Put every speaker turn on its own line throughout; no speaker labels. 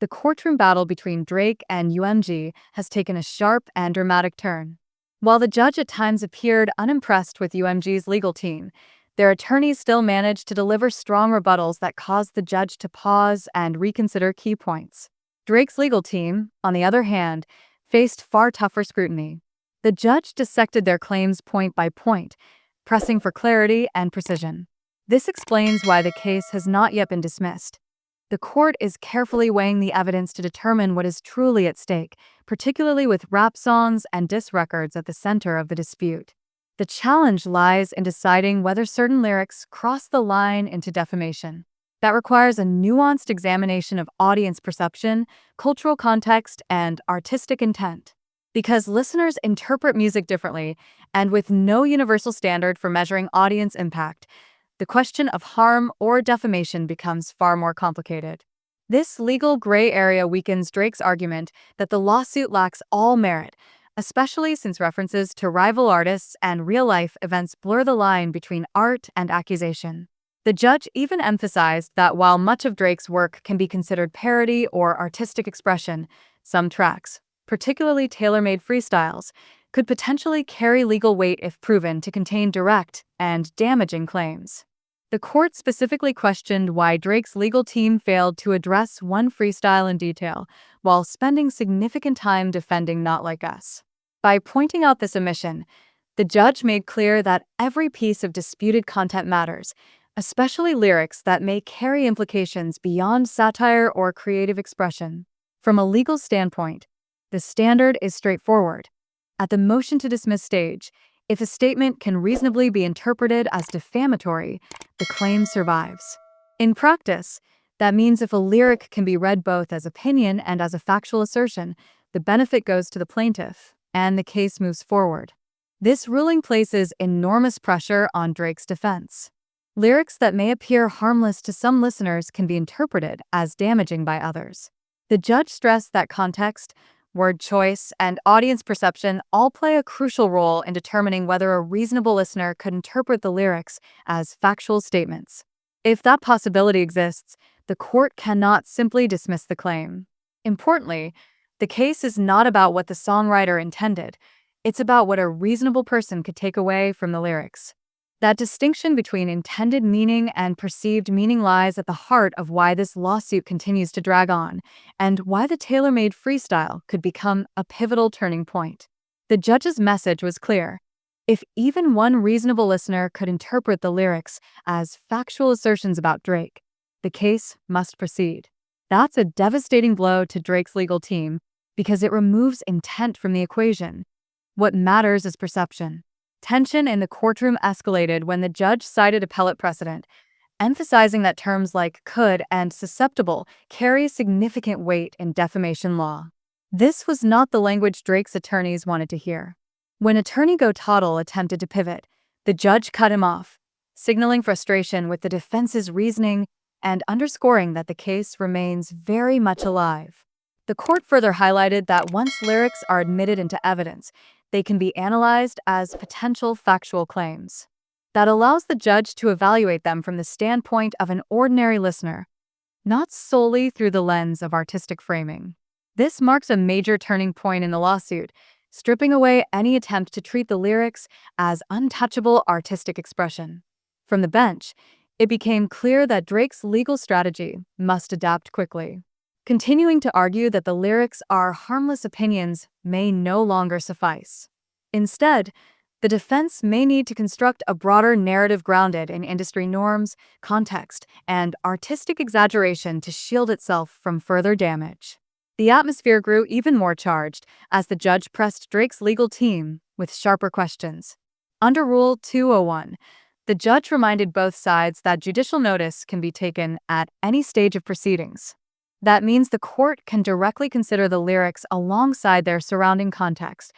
the courtroom battle between Drake and UMG has taken a sharp and dramatic turn. While the judge at times appeared unimpressed with UMG's legal team, their attorneys still managed to deliver strong rebuttals that caused the judge to pause and reconsider key points. Drake's legal team, on the other hand, faced far tougher scrutiny. The judge dissected their claims point by point, pressing for clarity and precision. This explains why the case has not yet been dismissed. The court is carefully weighing the evidence to determine what is truly at stake, particularly with rap songs and diss records at the center of the dispute. The challenge lies in deciding whether certain lyrics cross the line into defamation. That requires a nuanced examination of audience perception, cultural context, and artistic intent. Because listeners interpret music differently, and with no universal standard for measuring audience impact, the question of harm or defamation becomes far more complicated. This legal gray area weakens Drake's argument that the lawsuit lacks all merit, especially since references to rival artists and real-life events blur the line between art and accusation. The judge even emphasized that while much of Drake's work can be considered parody or artistic expression, some tracks, particularly tailor-made freestyles, could potentially carry legal weight if proven to contain direct and damaging claims. The court specifically questioned why Drake's legal team failed to address one freestyle in detail, while spending significant time defending Not Like Us. By pointing out this omission, the judge made clear that every piece of disputed content matters, especially lyrics that may carry implications beyond satire or creative expression. From a legal standpoint, the standard is straightforward. At the motion-to-dismiss stage, if a statement can reasonably be interpreted as defamatory, the claim survives. In practice, that means if a lyric can be read both as opinion and as a factual assertion, the benefit goes to the plaintiff, and the case moves forward. This ruling places enormous pressure on Drake's defense. Lyrics that may appear harmless to some listeners can be interpreted as damaging by others. The judge stressed that context, word choice, and audience perception all play a crucial role in determining whether a reasonable listener could interpret the lyrics as factual statements. If that possibility exists, the court cannot simply dismiss the claim. Importantly, the case is not about what the songwriter intended. It's about what a reasonable person could take away from the lyrics. That distinction between intended meaning and perceived meaning lies at the heart of why this lawsuit continues to drag on, and why the tailor-made freestyle could become a pivotal turning point. The judge's message was clear. If even one reasonable listener could interpret the lyrics as factual assertions about Drake, the case must proceed. That's a devastating blow to Drake's legal team because it removes intent from the equation. What matters is perception. Tension in the courtroom escalated when the judge cited appellate precedent, emphasizing that terms like could and susceptible carry significant weight in defamation law. This was not the language Drake's attorneys wanted to hear. When attorney Go Toddle attempted to pivot, the judge cut him off, signaling frustration with the defense's reasoning and underscoring that the case remains very much alive. The court further highlighted that once lyrics are admitted into evidence, they can be analyzed as potential factual claims. That allows the judge to evaluate them from the standpoint of an ordinary listener, not solely through the lens of artistic framing. This marks a major turning point in the lawsuit, stripping away any attempt to treat the lyrics as untouchable artistic expression. From the bench, it became clear that Drake's legal strategy must adapt quickly. Continuing to argue that the lyrics are harmless opinions may no longer suffice. Instead, the defense may need to construct a broader narrative grounded in industry norms, context, and artistic exaggeration to shield itself from further damage. The atmosphere grew even more charged as the judge pressed Drake's legal team with sharper questions. Under Rule 201, the judge reminded both sides that judicial notice can be taken at any stage of proceedings. That means the court can directly consider the lyrics alongside their surrounding context,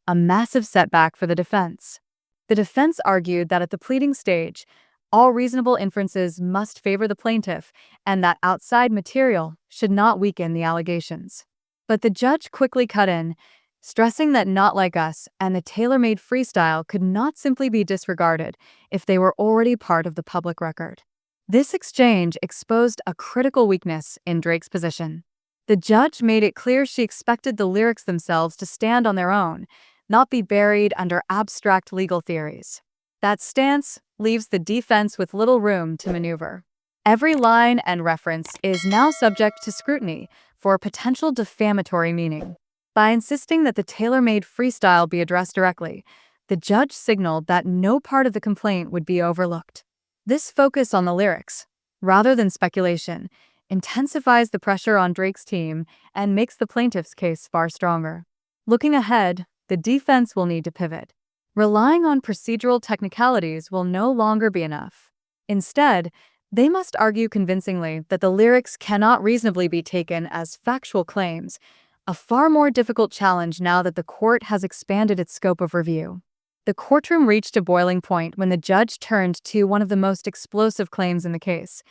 a massive setback for the defense. The defense argued that at the pleading stage, all reasonable inferences must favor the plaintiff and that outside material should not weaken the allegations. But the judge quickly cut in, stressing that Not Like Us and the tailor-made freestyle could not simply be disregarded if they were already part of the public record. This exchange exposed a critical weakness in Drake's position. The judge made it clear she expected the lyrics themselves to stand on their own, not be buried under abstract legal theories. That stance leaves the defense with little room to maneuver. Every line and reference is now subject to scrutiny for potential defamatory meaning. By insisting that the tailor-made freestyle be addressed directly, the judge signaled that no part of the complaint would be overlooked. This focus on the lyrics, rather than speculation, intensifies the pressure on Drake's team and makes the plaintiff's case far stronger. Looking ahead, the defense will need to pivot. Relying on procedural technicalities will no longer be enough. Instead, they must argue convincingly that the lyrics cannot reasonably be taken as factual claims, a far more difficult challenge now that the court has expanded its scope of review. The courtroom reached a boiling point when the judge turned to one of the most explosive claims in the case,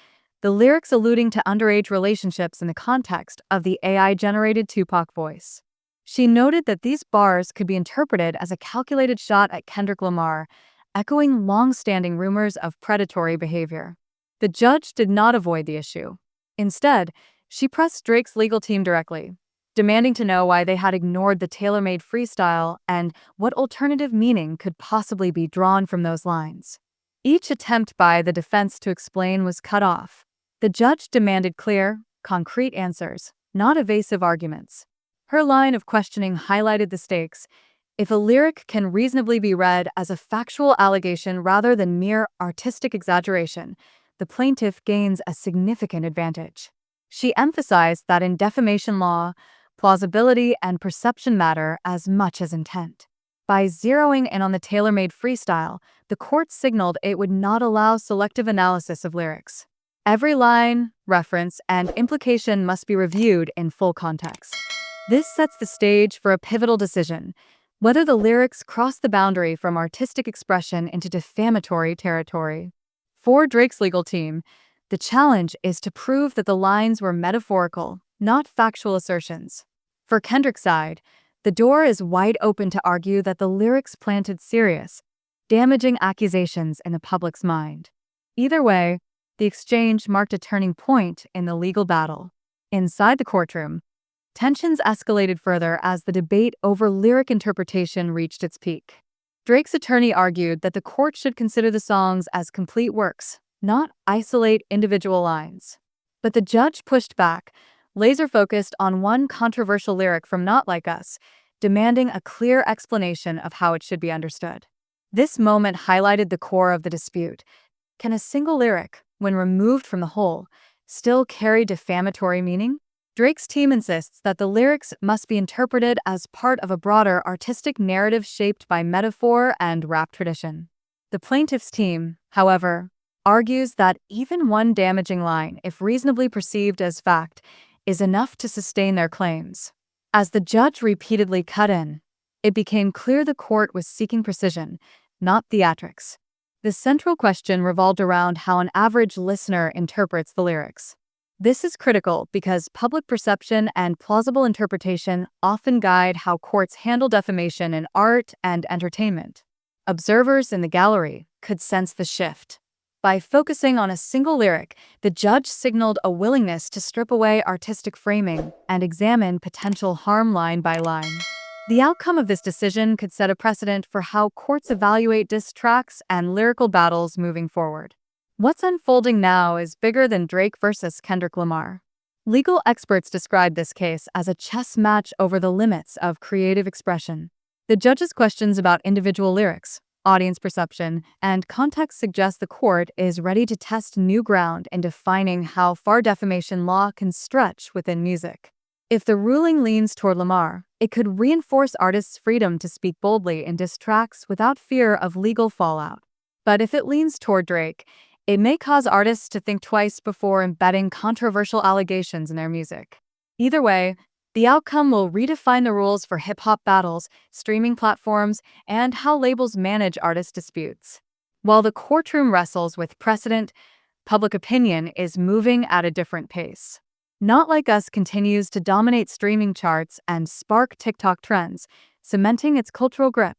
the lyrics alluding to underage relationships in the context of the AI-generated Tupac voice. She noted that these bars could be interpreted as a calculated shot at Kendrick Lamar, echoing long-standing rumors of predatory behavior. The judge did not avoid the issue. Instead, she pressed Drake's legal team directly, demanding to know why they had ignored the tailor-made freestyle and what alternative meaning could possibly be drawn from those lines. Each attempt by the defense to explain was cut off. The judge demanded clear, concrete answers, not evasive arguments. Her line of questioning highlighted the stakes. If a lyric can reasonably be read as a factual allegation rather than mere artistic exaggeration, the plaintiff gains a significant advantage. She emphasized that in defamation law, plausibility and perception matter as much as intent. By zeroing in on the tailor-made freestyle, the court signaled it would not allow selective analysis of lyrics. Every line, reference, and implication must be reviewed in full context. This sets the stage for a pivotal decision: whether the lyrics cross the boundary from artistic expression into defamatory territory. For Drake's legal team, the challenge is to prove that the lines were metaphorical, not factual assertions. For Kendrick's side, the door is wide open to argue that the lyrics planted serious, damaging accusations in the public's mind. Either way, the exchange marked a turning point in the legal battle. Inside the courtroom, tensions escalated further as the debate over lyric interpretation reached its peak. Drake's attorney argued that the court should consider the songs as complete works, not isolate individual lines. But the judge pushed back, laser-focused on one controversial lyric from Not Like Us, demanding a clear explanation of how it should be understood. This moment highlighted the core of the dispute. Can a single lyric, when removed from the whole, still carry defamatory meaning? Drake's team insists that the lyrics must be interpreted as part of a broader artistic narrative shaped by metaphor and rap tradition. The plaintiff's team, however, argues that even one damaging line, if reasonably perceived as fact, is enough to sustain their claims. As the judge repeatedly cut in, it became clear the court was seeking precision, not theatrics. The central question revolved around how an average listener interprets the lyrics. This is critical because public perception and plausible interpretation often guide how courts handle defamation in art and entertainment. Observers in the gallery could sense the shift. By focusing on a single lyric, the judge signaled a willingness to strip away artistic framing and examine potential harm line by line. The outcome of this decision could set a precedent for how courts evaluate diss tracks and lyrical battles moving forward. What's unfolding now is bigger than Drake versus Kendrick Lamar. Legal experts describe this case as a chess match over the limits of creative expression. The judge's questions about individual lyrics, audience perception, and context suggest the court is ready to test new ground in defining how far defamation law can stretch within music. If the ruling leans toward Lamar, it could reinforce artists' freedom to speak boldly in diss tracks without fear of legal fallout. But if it leans toward Drake, it may cause artists to think twice before embedding controversial allegations in their music. Either way, the outcome will redefine the rules for hip-hop battles, streaming platforms, and how labels manage artist disputes. While the courtroom wrestles with precedent, public opinion is moving at a different pace. Not Like Us continues to dominate streaming charts and spark TikTok trends, cementing its cultural grip.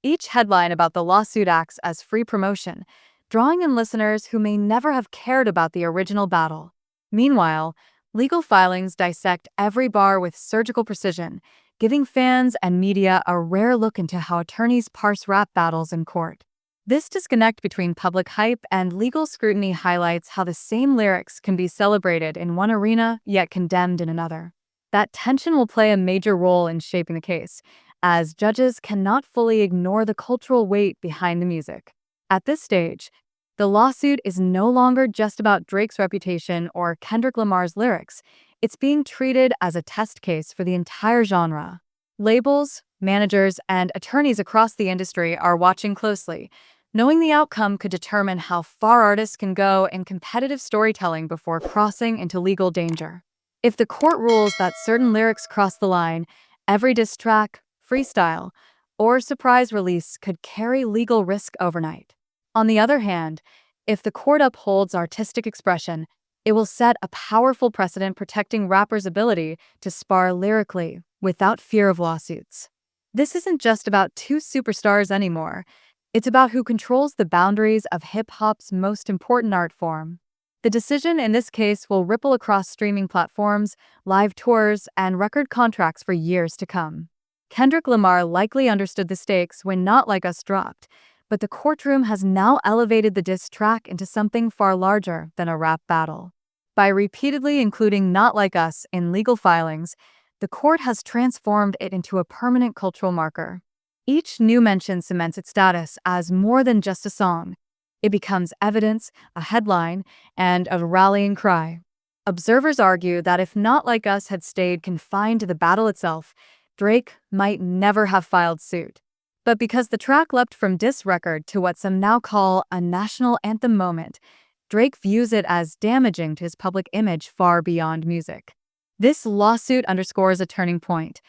Each headline about the lawsuit acts as free promotion, drawing in listeners who may never have cared about the original battle. Meanwhile, Legal filings dissect every bar with surgical precision, giving fans and media a rare look into how attorneys parse rap battles in court. This disconnect between public hype and legal scrutiny highlights how the same lyrics can be celebrated in one arena yet condemned in another. That tension will play a major role in shaping the case, as judges cannot fully ignore the cultural weight behind the music. At this stage, the lawsuit is no longer just about Drake's reputation or Kendrick Lamar's lyrics. It's being treated as a test case for the entire genre. Labels, managers, and attorneys across the industry are watching closely, knowing the outcome could determine how far artists can go in competitive storytelling before crossing into legal danger. If the court rules that certain lyrics cross the line, every diss track, freestyle, or surprise release could carry legal risk overnight. On the other hand, if the court upholds artistic expression, it will set a powerful precedent protecting rappers' ability to spar lyrically without fear of lawsuits. This isn't just about two superstars anymore. It's about who controls the boundaries of hip-hop's most important art form. The decision in this case will ripple across streaming platforms, live tours, and record contracts for years to come. Kendrick Lamar likely understood the stakes when Not Like Us dropped, but the Courtroom has now elevated the diss track into something far larger than a rap battle. By repeatedly including Not Like Us in legal filings, the court has transformed it into a permanent cultural marker. Each new mention cements its status as more than just a song. It becomes evidence, a headline, and a rallying cry. Observers argue that if Not Like Us had stayed confined to the battle itself, Drake might never have filed suit. But because the track leapt from diss record to what some now call a national anthem moment, Drake views it as damaging to his public image far beyond music. This lawsuit underscores a turning point.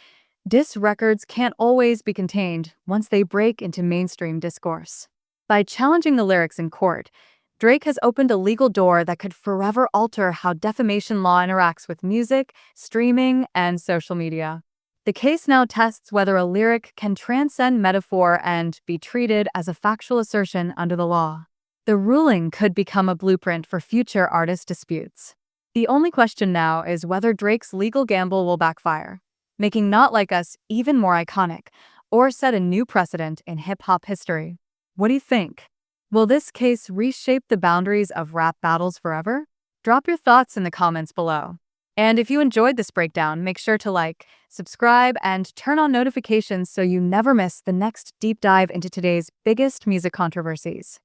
Diss records can't always be contained once they break into mainstream discourse. By challenging the lyrics in court, Drake has opened a legal door that could forever alter how defamation law interacts with music, streaming, and social media. The case now tests whether a lyric can transcend metaphor and be treated as a factual assertion under the law. The ruling could become a blueprint for future artist disputes. The only question now is whether Drake's legal gamble will backfire, making Not Like Us even more iconic, or set a new precedent in hip-hop history. What do you think? Will this case reshape the boundaries of rap battles forever? Drop your thoughts in the comments below. And if you enjoyed this breakdown, make sure to like, subscribe, and turn on notifications so you never miss the next deep dive into today's biggest music controversies.